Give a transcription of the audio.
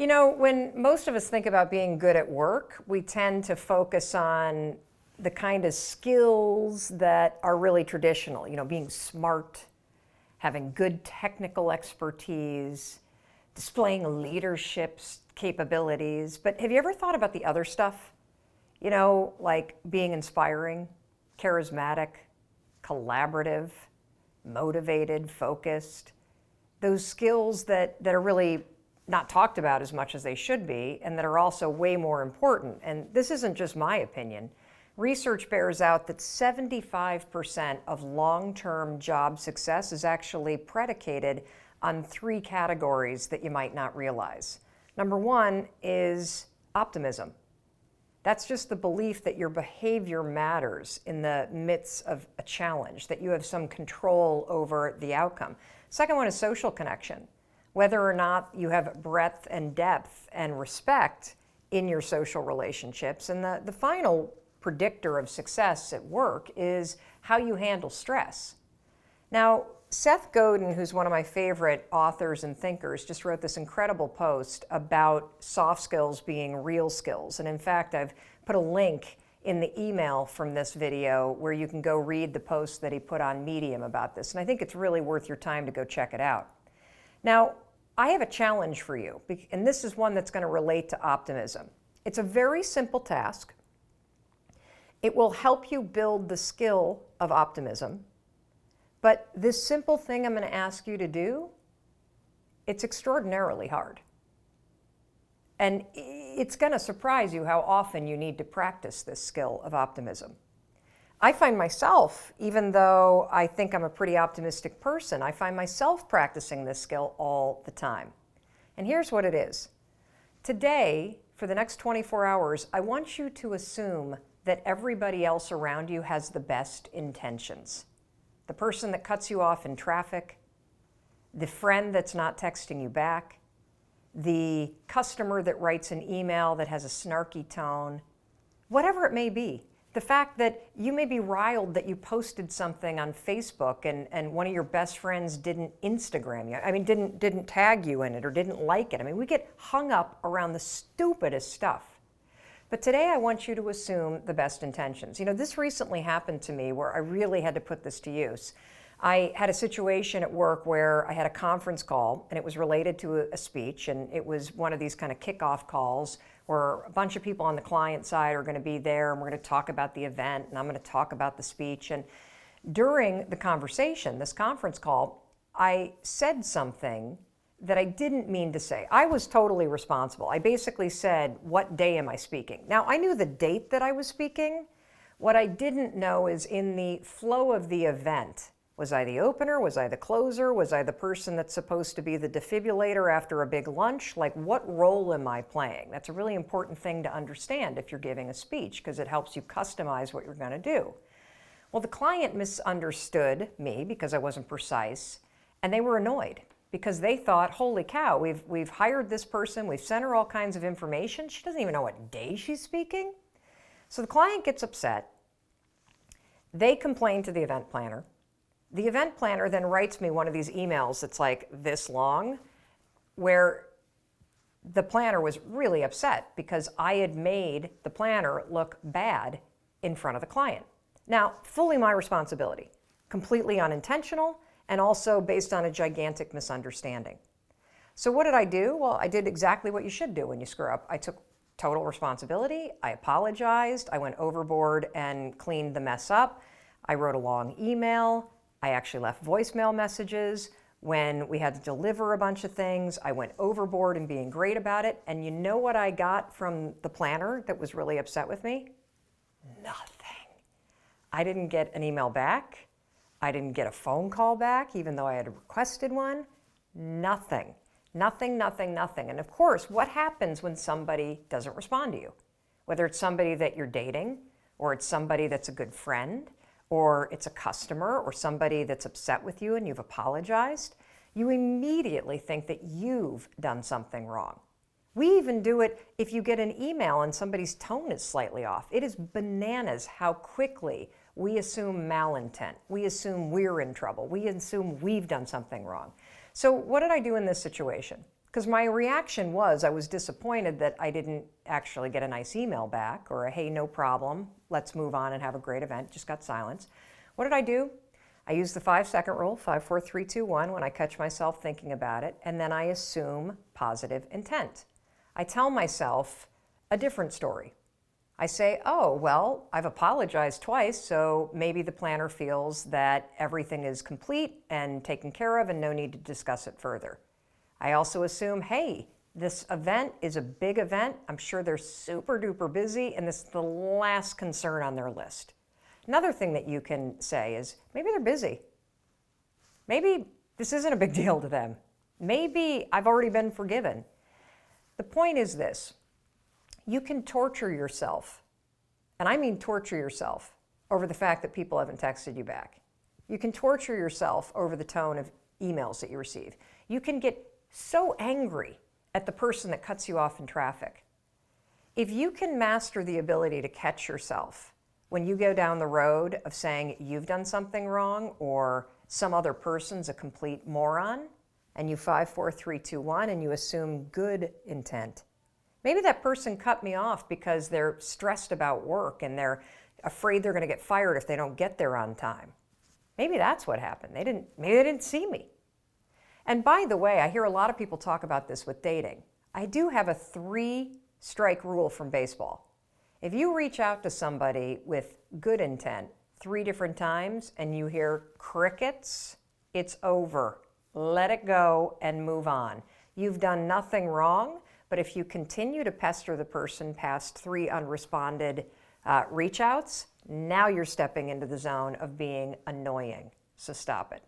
You know, when most of us think about being good at work, we tend to focus on the kind of skills that are really traditional, you know, being smart, having good technical expertise, displaying leadership capabilities. But have you ever thought about the other stuff? You know, like being inspiring, charismatic, collaborative, motivated, focused, those skills that are really not talked about as much as they should be, and that are also way more important. And this isn't just my opinion. Research bears out that 75% of long-term job success is actually predicated on three categories that you might not realize. Number one is optimism. That's just the belief that your behavior matters in the midst of a challenge, that you have some control over the outcome. Second one is social connection. Whether or not you have breadth and depth and respect in your social relationships. And the final predictor of success at work is how you handle stress. Now, Seth Godin, who's one of my favorite authors and thinkers, just wrote this incredible post about soft skills being real skills. And in fact, I've put a link in the email from this video where you can go read the post that he put on Medium about this. And I think it's really worth your time to go check it out. Now, I have a challenge for you, and this is one that's going to relate to optimism. It's a very simple task. It will help you build the skill of optimism. But this simple thing I'm going to ask you to do, it's extraordinarily hard. And it's going to surprise you how often you need to practice this skill of optimism. I find myself, even though I think I'm a pretty optimistic person, I find myself practicing this skill all the time. And here's what it is. Today, for the next 24 hours, I want you to assume that everybody else around you has the best intentions. The person that cuts you off in traffic, the friend that's not texting you back, the customer that writes an email that has a snarky tone, whatever it may be. The fact that you may be riled that you posted something on Facebook and one of your best friends didn't Instagram you. I mean, didn't tag you in it or didn't like it. I mean, we get hung up around the stupidest stuff. But today I want you to assume the best intentions. You know, this recently happened to me where I really had to put this to use. I had a situation at work where I had a conference call and it was related to a speech, and it was one of these kind of kickoff calls where a bunch of people on the client side are going to be there and we're going to talk about the event and I'm going to talk about the speech. And during the conversation, this conference call, I said something that I didn't mean to say. I was totally responsible. I basically said, what day am I speaking? Now, I knew the date that I was speaking. What I didn't know is in the flow of the event, was I the opener? Was I the closer? Was I the person that's supposed to be the defibrillator after a big lunch? Like, what role am I playing? That's a really important thing to understand if you're giving a speech, because it helps you customize what you're going to do. Well, the client misunderstood me because I wasn't precise, and they were annoyed because they thought, holy cow, we've hired this person, we've sent her all kinds of information, she doesn't even know what day she's speaking. So the client gets upset. They complain to the event planner. The event planner then writes me one of these emails that's like this long, where the planner was really upset because I had made the planner look bad in front of the client. Now, fully my responsibility, completely unintentional, and also based on a gigantic misunderstanding. So what did I do? Well, I did exactly what you should do when you screw up. I took total responsibility. I apologized. I went overboard and cleaned the mess up. I wrote a long email. I actually left voicemail messages. When we had to deliver a bunch of things, I went overboard in being great about it. And you know what I got from the planner that was really upset with me? Nothing. I didn't get an email back. I didn't get a phone call back, even though I had requested one. Nothing. Nothing, nothing, nothing. And of course, what happens when somebody doesn't respond to you? Whether it's somebody that you're dating, or it's somebody that's a good friend, or it's a customer, or somebody that's upset with you and you've apologized, you immediately think that you've done something wrong. We even do it if you get an email and somebody's tone is slightly off. It is bananas how quickly we assume malintent. We assume we're in trouble. We assume we've done something wrong. So what did I do in this situation? Because my reaction was I was disappointed that I didn't actually get a nice email back or a, hey, no problem, let's move on and have a great event. Just got silence. What did I do? I use the 5-second rule, 5, 4, 3, 2, 1, when I catch myself thinking about it, and then I assume positive intent. I tell myself a different story. I say, oh, well, I've apologized twice, so maybe the planner feels that everything is complete and taken care of and no need to discuss it further. I also assume, hey, this event is a big event. I'm sure they're super duper busy, and this is the last concern on their list. Another thing that you can say is, maybe they're busy. Maybe this isn't a big deal to them. Maybe I've already been forgiven. The point is this: you can torture yourself, and I mean torture yourself, over the fact that people haven't texted you back. You can torture yourself over the tone of emails that you receive. You can get so angry at the person that cuts you off in traffic. If you can master the ability to catch yourself when you go down the road of saying you've done something wrong or some other person's a complete moron, and you 5, 4, 3, 2, 1, and you assume good intent. Maybe that person cut me off because they're stressed about work and they're afraid they're going to get fired if they don't get there on time. Maybe that's what happened. Maybe they didn't see me. And by the way, I hear a lot of people talk about this with dating. I do have a 3-strike rule from baseball. If you reach out to somebody with good intent 3 different times and you hear crickets, it's over. Let it go and move on. You've done nothing wrong, but if you continue to pester the person past 3 unresponded reach outs, now you're stepping into the zone of being annoying. So stop it.